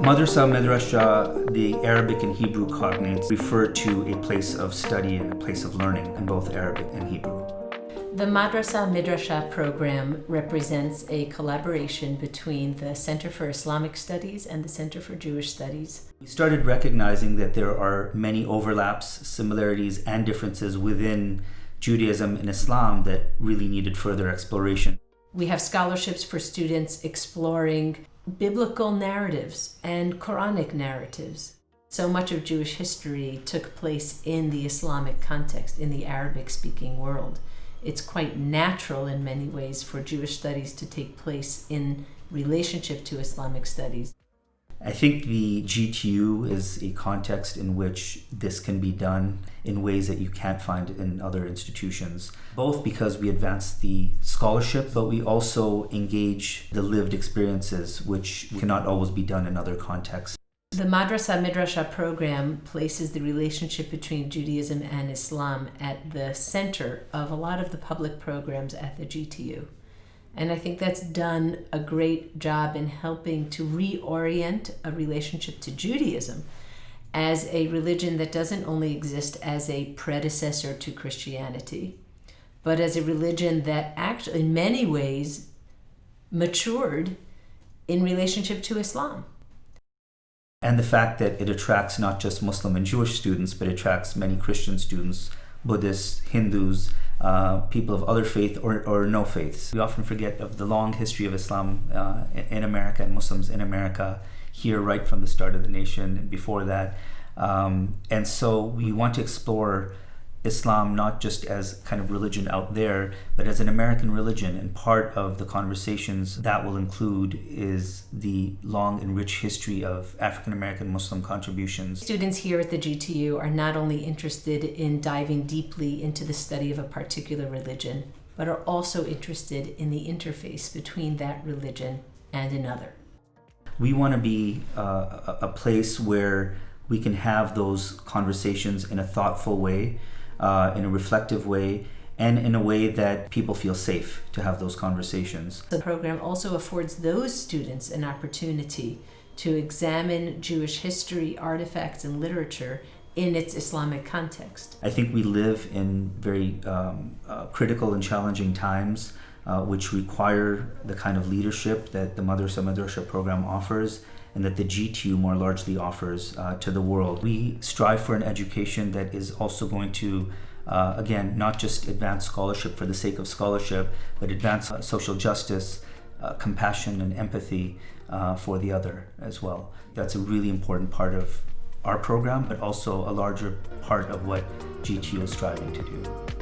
Madrasa-Midrasha, the Arabic and Hebrew cognates, refer to a place of study and a place of learning in both Arabic and Hebrew. The Madrasa-Midrasha Program represents a collaboration between the Center for Islamic Studies and the Center for Jewish Studies. We started recognizing that there are many overlaps, similarities, and differences within Judaism and Islam that really needed further exploration. We have scholarships for students exploring biblical narratives and Quranic narratives. So much of Jewish history took place in the Islamic context, in the Arabic-speaking world. It's quite natural in many ways for Jewish studies to take place in relationship to Islamic studies. I think the GTU is a context in which this can be done in ways that you can't find in other institutions, both because we advance the scholarship, but we also engage the lived experiences, which cannot always be done in other contexts. The Madrasa-Midrasha Program places the relationship between Judaism and Islam at the center of a lot of the public programs at the GTU. And I think that's done a great job in helping to reorient a relationship to Judaism as a religion that doesn't only exist as a predecessor to Christianity, but as a religion that actually, in many ways, matured in relationship to Islam. And the fact that it attracts not just Muslim and Jewish students, but attracts many Christian students, Buddhists, Hindus, people of other faith or no faiths. We often forget of the long history of Islam in America and Muslims in America here right from the start of the nation and before that. And so we want to explore Islam not just as kind of religion out there, but as an American religion. And part of the conversations that will include is the long and rich history of African American Muslim contributions. Students here at the GTU are not only interested in diving deeply into the study of a particular religion, but are also interested in the interface between that religion and another. We want to be a place where we can have those conversations in a thoughtful way, in a reflective way, and in a way that people feel safe to have those conversations. The program also affords those students an opportunity to examine Jewish history, artifacts, and literature in its Islamic context. I think we live in very critical and challenging times, which require the kind of leadership that the Madrasa-Midrasha Program offers and that the GTU more largely offers to the world. We strive for an education that is also going to, again, not just advance scholarship for the sake of scholarship, but advance social justice, compassion, and empathy for the other as well. That's a really important part of our program, but also a larger part of what GTU is striving to do.